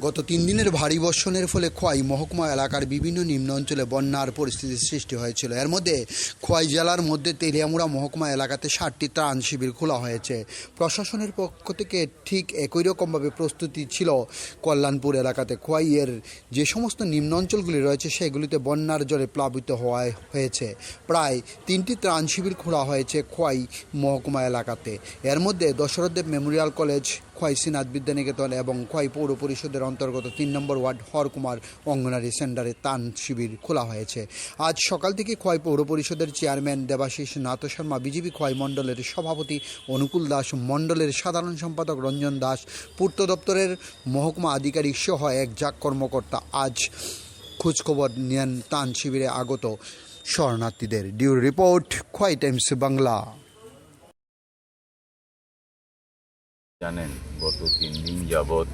গত 3 দিনের ভারী বর্ষণের ফলে খোয়াই মহকুমা এলাকার বিভিন্ন নিম্ন অঞ্চলে বন্যার পরিস্থিতির সৃষ্টি হয়েছিল। এর মধ্যে খোয়াই জেলার মধ্যে তেলিয়ামুড়া মহকুমা এলাকাতে 60টি ত্রাণ শিবির খোলা হয়েছে। প্রশাসনের পক্ষ থেকে ঠিক একই রকমভাবে প্রস্তুতি ছিল কল্যাণপুর এলাকাতে। খোয়াইয়ের যে সমস্ত নিম্ন অঞ্চলগুলি রয়েছে সেগুলিতে বন্যার জলে প্লাবিত হয়েছে। প্রায় 3টি ত্রাণ শিবির খোলা হয়েছে খোয়াই মহকুমা এলাকাতে। এর মধ্যে দশরথদেব মেমোরিয়াল কলেজ, খোয়াই শ্রীনাথ বিদ্যানিকেতন এবং খোয়াই পৌর পরিষদের অন্তর্গত 3 নম্বর ওয়ার্ড হরকুমার অঙ্গনারী সেন্টারে ত্রাণ শিবির খোলা হয়েছে। আজ সকাল থেকে খোয়াই পৌর পরিষদের চেয়ারম্যান দেবাশিস নাথ শর্মা, বিজেপি খোয়াই মণ্ডলের সভাপতি অনুকূল দাস, মণ্ডলের সাধারণ সম্পাদক রঞ্জন দাস, পূর্ত দপ্তরের মহকুমা আধিকারিক সহ এক জাক কর্মকর্তা আজ খোঁজখবর নেন ত্রাণ শিবিরে আগত শরণার্থীদের। ডিউরো রিপোর্ট, খোয়াই টাইমস বাংলা। জানেন, গত 3 দিন যাবৎ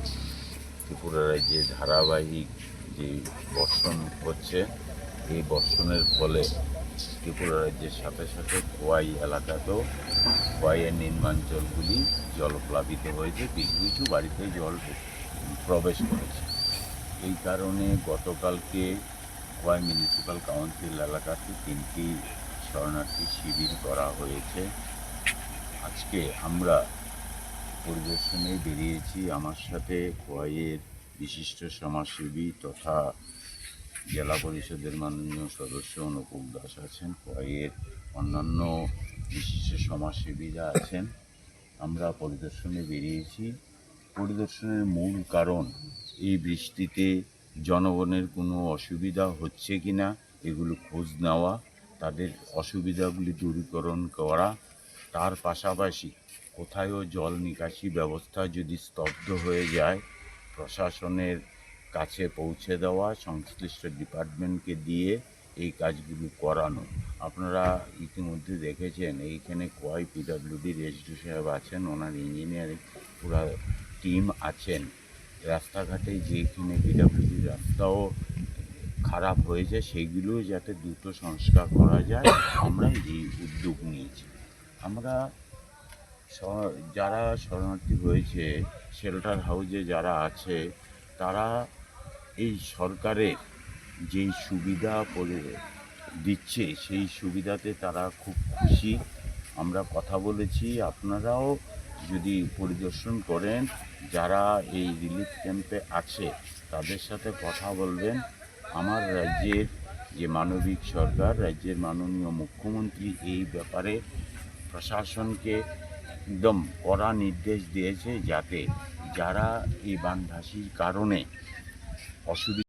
ত্রিপুরা রাজ্যে ধারাবাহিক যে বর্ষণ হচ্ছে, এই বর্ষণের ফলে ত্রিপুরা রাজ্যের সাথে সাথে খোয়াই এলাকাতেও খোয়াইয়ের নিম্নাঞ্চলগুলি জলপ্লাবিত হয়েছে। কিছু কিছু বাড়িতে জল প্রবেশ করেছে। এই কারণে গতকালকে খোয়াই মিউনিসিপ্যাল কাউন্সিল এলাকাতে 3টি শরণার্থী শিবির করা হয়েছে। আজকে আমরা পরিদর্শনে বেরিয়েছি। আমার সাথে খোয়াইয়ের বিশিষ্ট সমাজসেবী তথা জেলা পরিষদের মাননীয় সদস্য অনুকূল দাস আছেন, খোয়াইয়ের অন্যান্য বিশিষ্ট সমাজসেবীরা আছেন। আমরা পরিদর্শনে বেরিয়েছি। পরিদর্শনের মূল কারণ এই বৃষ্টিতে জনগণের কোনো অসুবিধা হচ্ছে কি না এগুলো খোঁজ নেওয়া, তাদের অসুবিধাগুলি দূরীকরণ করা, তার পাশাপাশি কোথায়ও জল নিকাশি ব্যবস্থা যদি স্তব্ধ হয়ে যায় প্রশাসনের কাছে পৌঁছে দেওয়া, সংশ্লিষ্ট ডিপার্টমেন্টকে দিয়ে এই কাজগুলো করানো। আপনারা ইতিমধ্যে দেখেছেন এইখানে খোয়াই পিডব্লিউডির এসডিও সাহেব আছেন, ওনার ইঞ্জিনিয়ারিং পুরা টিম আছেন। রাস্তাঘাটে যেখানে পিডব্লিউডির রাস্তাও খারাপ হয়েছে সেইগুলো যাতে দ্রুত সংস্কার করা যায় আমরা এই উদ্যোগ নিয়েছি। আমরা যারা শরণার্থী হয়েছে শেল্টার হাউসে যারা আছে তারা এই সরকারের যেই সুবিধা করে দিচ্ছে সেই সুবিধাতে তারা খুব খুশি। আমরা কথা বলেছি, আপনারাও যদি পরিদর্শন করেন যারা এই রিলিফ ক্যাম্পে আছে তাদের সাথে কথা বলবেন। আমার রাজ্যের যে মানবিক সরকার, রাজ্যের মাননীয় মুখ্যমন্ত্রী এই ব্যাপারে প্রশাসনকে একদম কড়া নির্দেশ দিয়েছে যাতে যারা এই বানভাসির কারণে অসুবিধা